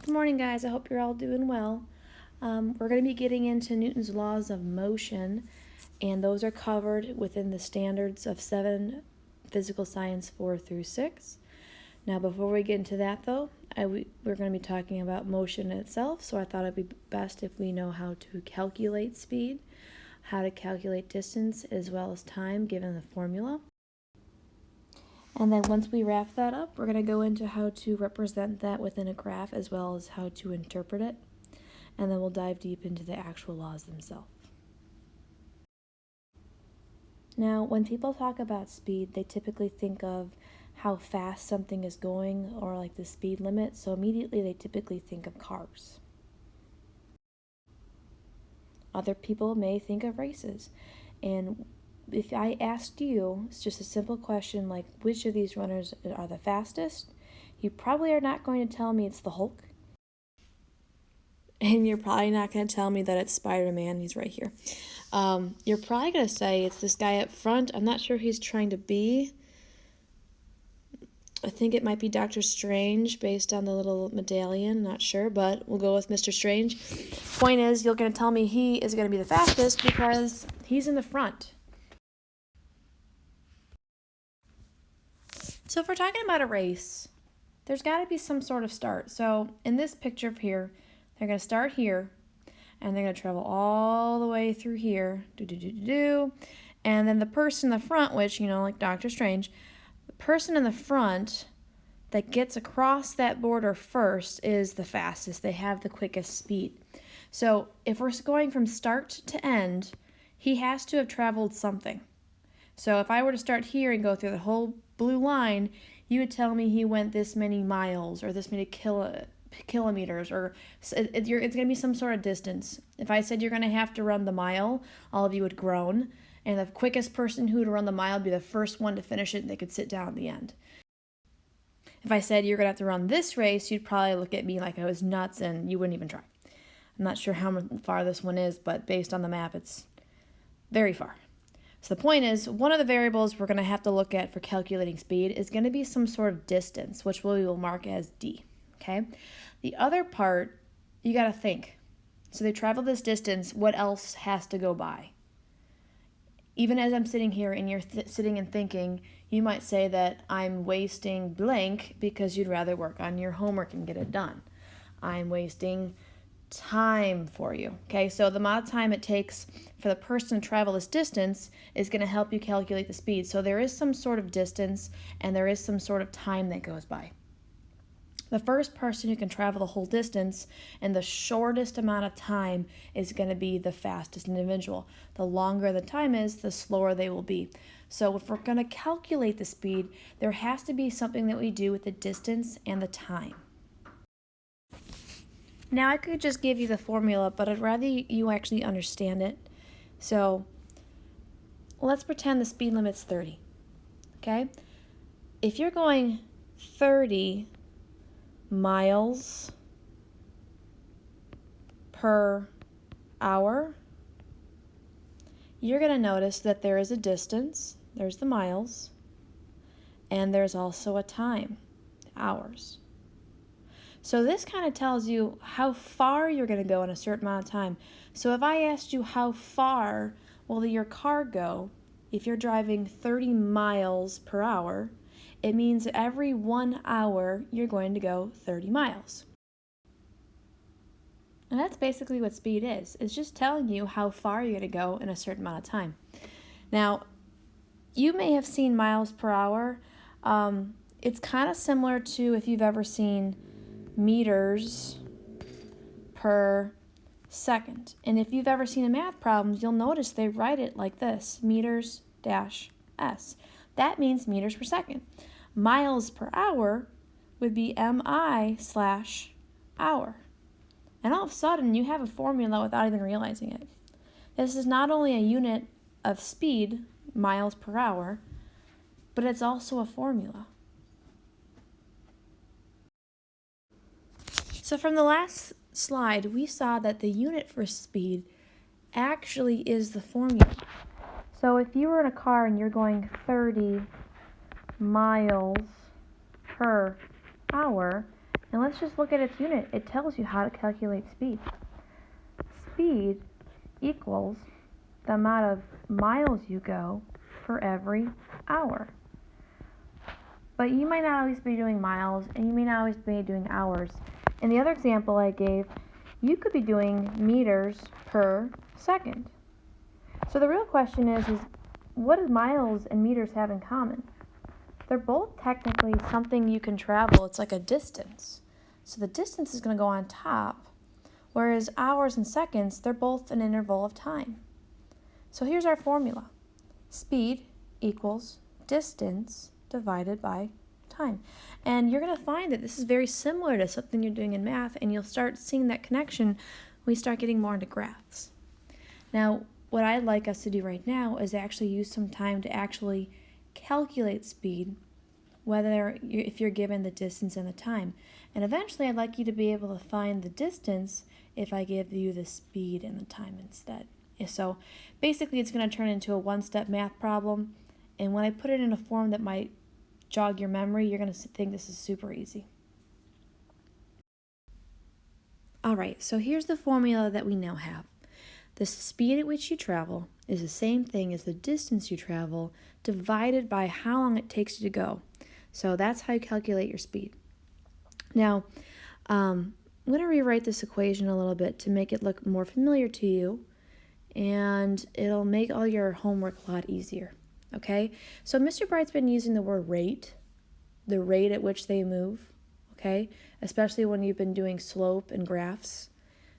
Good morning, guys. I hope you're all doing well. We're going to be getting into Newton's laws of motion, and those are covered within the standards of 7 Physical Science 4 through 6. Now, before we get into that, though, we're going to be talking about motion itself, so I thought it'd be best if we know how to calculate speed, how to calculate distance, as well as time given the formula. And then once we wrap that up, we're going to go into how to represent that within a graph as well as how to interpret it. And then we'll dive deep into the actual laws themselves. Now, when people talk about speed, they typically think of how fast something is going or like the speed limit. So immediately they typically think of cars. Other people may think of races. And if I asked you, it's just a simple question like which of these runners are the fastest, you probably are not going to tell me it's the Hulk. And you're probably not going to tell me that it's Spider-Man. He's right here. You're probably going to say it's this guy up front. I'm not sure who he's trying to be. I think it might be Doctor Strange based on the little medallion. Not sure, but we'll go with Mr. Strange. Point is, you're going to tell me he is going to be the fastest because he's in the front. So if we're talking about a race, there's got to be some sort of start. So in this picture here, they're going to start here, and they're going to travel all the way through here, and then the person in the front, which, like Doctor Strange, the person in the front that gets across that border first is the fastest. They have the quickest speed. So if we're going from start to end, he has to have traveled something. So if I were to start here and go through the whole blue line, you would tell me he went this many miles or this many kilometers, or it's going to be some sort of distance. If I said you're going to have to run the mile, all of you would groan, and the quickest person who would run the mile would be the first one to finish it, and they could sit down at the end. If I said you're going to have to run this race, you'd probably look at me like I was nuts, and you wouldn't even try. I'm not sure how far this one is, but based on the map, it's very far. So the point is, one of the variables we're going to have to look at for calculating speed is going to be some sort of distance, which we will mark as D. Okay? The other part, you got to think. So they travel this distance, what else has to go by? Even as I'm sitting here and you're sitting and thinking, you might say that I'm wasting blank because you'd rather work on your homework and get it done. I'm wasting time for you. Okay, so the amount of time it takes for the person to travel this distance is going to help you calculate the speed. So there is some sort of distance and there is some sort of time that goes by. The first person who can travel the whole distance in the shortest amount of time is going to be the fastest individual. The longer the time is, the slower they will be. So if we're going to calculate the speed, there has to be something that we do with the distance and the time. Now I could just give you the formula, but I'd rather you actually understand it. So let's pretend the speed limit's 30, okay? If you're going 30 miles per hour, you're going to notice that there is a distance, there's the miles, and there's also a time, hours. So this kind of tells you how far you're going to go in a certain amount of time. So if I asked you how far will your car go if you're driving 30 miles per hour, it means every 1 hour you're going to go 30 miles. And that's basically what speed is. It's just telling you how far you're going to go in a certain amount of time. Now, you may have seen miles per hour. It's kind of similar to if you've ever seen meters per second. And if you've ever seen a math problem, you'll notice they write it like this, meters dash s. That means meters per second. Miles per hour would be mi/hour. And all of a sudden, you have a formula without even realizing it. This is not only a unit of speed, miles per hour, but it's also a formula. So from the last slide, we saw that the unit for speed actually is the formula. So if you were in a car and you're going 30 miles per hour, And let's just look at its unit. It tells you how to calculate speed. Speed equals the amount of miles you go for every hour. But you might not always be doing miles, and you may not always be doing hours. In the other example I gave, you could be doing meters per second. So the real question is what do miles and meters have in common? They're both technically something you can travel. It's like a distance. So the distance is going to go on top, whereas hours and seconds, they're both an interval of time. So here's our formula. Speed equals distance divided by time. And you're going to find that this is very similar to something you're doing in math, and you'll start seeing that connection when we start getting more into graphs. Now, what I'd like us to do right now is actually use some time to actually calculate speed, if you're given the distance and the time. And eventually I'd like you to be able to find the distance if I give you the speed and the time instead. So basically it's going to turn into a one-step math problem, and when I put it in a form that might jog your memory, you're going to think this is super easy. Alright, so here's the formula that we now have. The speed at which you travel is the same thing as the distance you travel divided by how long it takes you to go. So that's how you calculate your speed. Now, I'm going to rewrite this equation a little bit to make it look more familiar to you, and it'll make all your homework a lot easier. Okay? So Mr. Bright's been using the word rate, the rate at which they move, okay? Especially when you've been doing slope and graphs.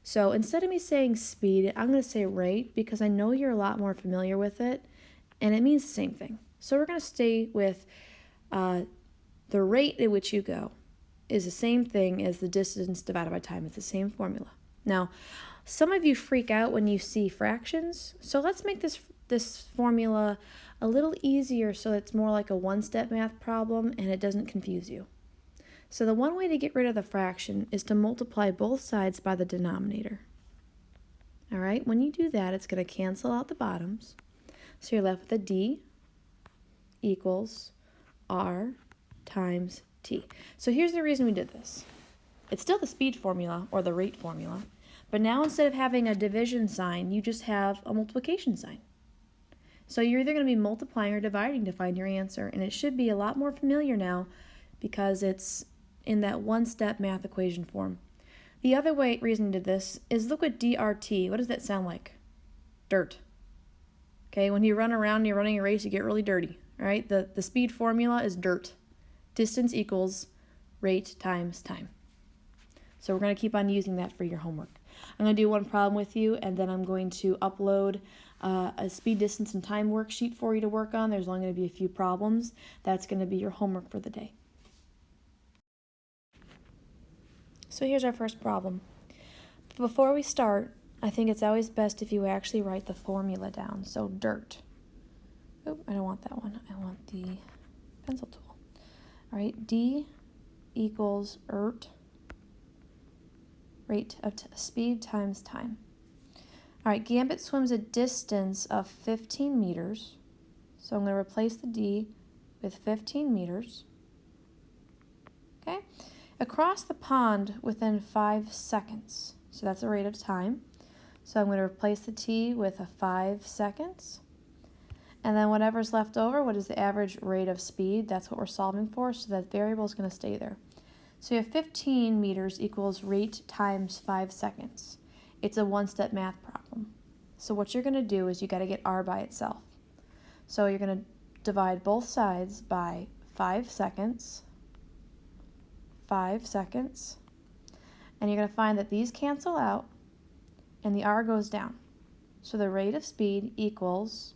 So instead of me saying speed, I'm going to say rate because I know you're a lot more familiar with it, and it means the same thing. So we're going to stay with the rate at which you go is the same thing as the distance divided by time. It's the same formula. Now, some of you freak out when you see fractions, so let's make this formula a little easier so it's more like a one-step math problem and it doesn't confuse you. So the one way to get rid of the fraction is to multiply both sides by the denominator. All right, when you do that, it's going to cancel out the bottoms. So you're left with a d equals r times t. So here's the reason we did this. It's still the speed formula or the rate formula, but now instead of having a division sign, you just have a multiplication sign. So you're either going to be multiplying or dividing to find your answer, and it should be a lot more familiar now because it's in that one-step math equation form. The other reason we did this is look at DRT. What does that sound like? Dirt. Okay, when you run around and you're running a race, you get really dirty. All right, the speed formula is dirt. Distance equals rate times time. So we're going to keep on using that for your homework. I'm going to do one problem with you, and then I'm going to upload a speed, distance, and time worksheet for you to work on. There's only going to be a few problems. That's going to be your homework for the day. So here's our first problem. But before we start, I think it's always best if you actually write the formula down. So dirt. Oh, I don't want that one. I want the pencil tool. All right, D equals rate of speed times time. All right, Gambit swims a distance of 15 meters. So I'm going to replace the D with 15 meters. Okay? Across the pond within 5 seconds. So that's the rate of time. So I'm going to replace the T with a 5 seconds. And then whatever's left over, what is the average rate of speed? That's what we're solving for, so that variable is going to stay there. So you have 15 meters equals rate times 5 seconds. It's a one-step math problem. So what you're going to do is you got to get R by itself. So you're going to divide both sides by 5 seconds, 5 seconds, and you're going to find that these cancel out and the R goes down. So the rate of speed equals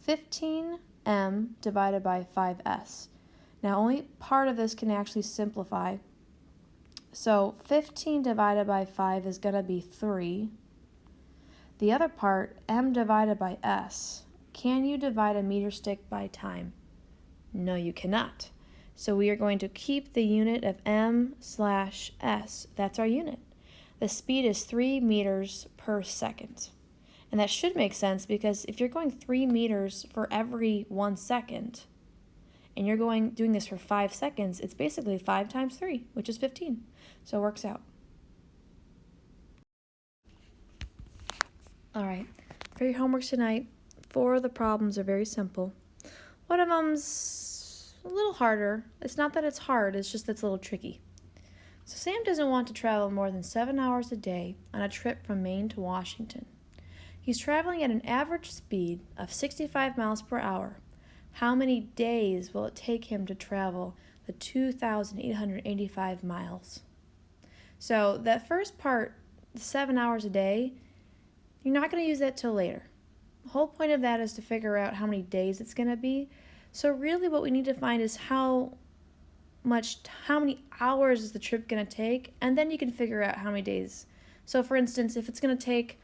15m divided by 5s. Now only part of this can actually simplify. So 15 divided by 5 is going to be 3. The other part, m divided by s. Can you divide a meter stick by time? No, you cannot. So we are going to keep the unit of m/s. That's our unit. The speed is 3 meters per second. And that should make sense because if you're going 3 meters for every 1 second, and you're doing this for 5 seconds, it's basically 5 times 3, which is 15. So it works out. All right, for your homework tonight, 4 of the problems are very simple. One of them's a little harder. It's not that it's hard, it's just that it's a little tricky. So Sam doesn't want to travel more than 7 hours a day on a trip from Maine to Washington. He's traveling at an average speed of 65 miles per hour. How many days will it take him to travel the 2,885 miles? So that first part, the 7 hours a day, you're not going to use that till later. The whole point of that is to figure out how many days it's going to be. So really what we need to find is how many hours is the trip going to take, and then you can figure out how many days. So for instance, if it's going to take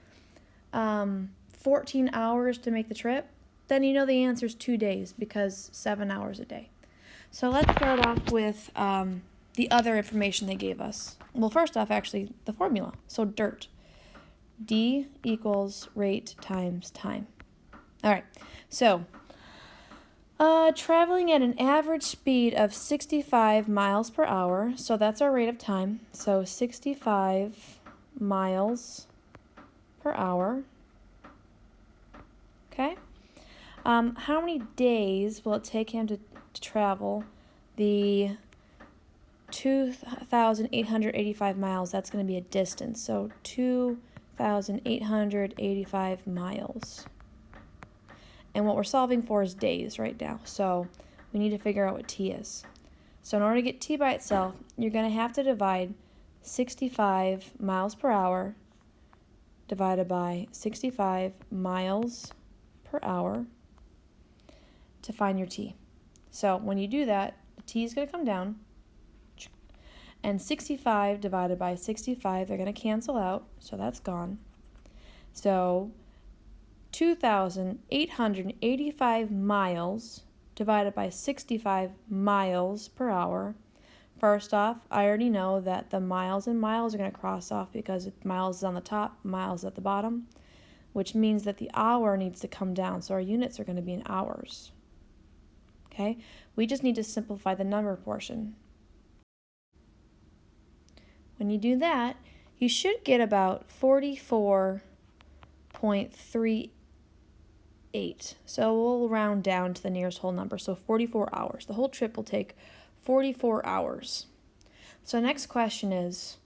14 hours to make the trip, then you know the answer is 2 days because 7 hours a day. So let's start off with the other information they gave us. Well, first off, actually, the formula. So DIRT. D equals rate times time. All right, so traveling at an average speed of 65 miles per hour, so that's our rate of time. So 65 miles per hour. Okay. How many days will it take him to travel the 2,885 miles? That's going to be a distance. So 2,885 miles. And what we're solving for is days right now. So we need to figure out what t is. So in order to get t by itself, you're going to have to divide 65 miles per hour divided by 65 miles per hour to find your t. So when you do that, the t is going to come down, and 65 divided by 65, they're going to cancel out, so that's gone. So 2,885 miles divided by 65 miles per hour. First off, I already know that the miles and miles are going to cross off because miles is on the top, miles at the bottom, which means that the hour needs to come down, so our units are going to be in hours. Okay, we just need to simplify the number portion. When you do that, you should get about 44.38. So we'll round down to the nearest whole number, so 44 hours. The whole trip will take 44 hours. So next question is,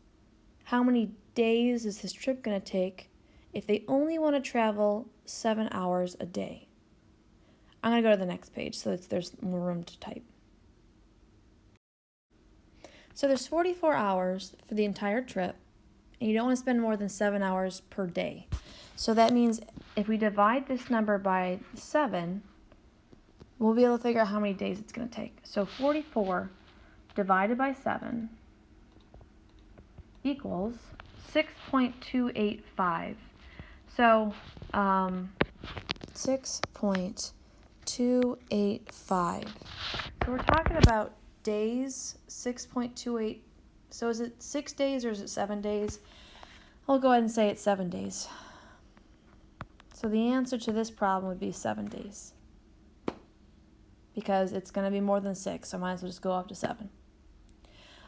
how many days is this trip going to take if they only want to travel 7 hours a day? I'm going to go to the next page so that there's more room to type. So there's 44 hours for the entire trip, and you don't want to spend more than 7 hours per day. So that means if we divide this number by 7, we'll be able to figure out how many days it's going to take. So 44 divided by 7 equals 6.285. So 6.285. So we're talking about days, 6.28. So is it 6 days or is it 7 days? I'll go ahead and say it's 7 days. So the answer to this problem would be 7 days. Because it's going to be more than 6, so I might as well just go up to 7.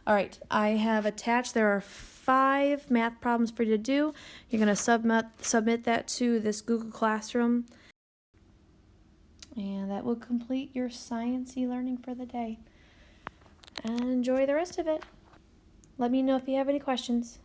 All right, I have attached, there are 5 math problems for you to do. You're going to submit that to this Google Classroom. And that will complete your science e-learning for the day. And enjoy the rest of it. Let me know if you have any questions.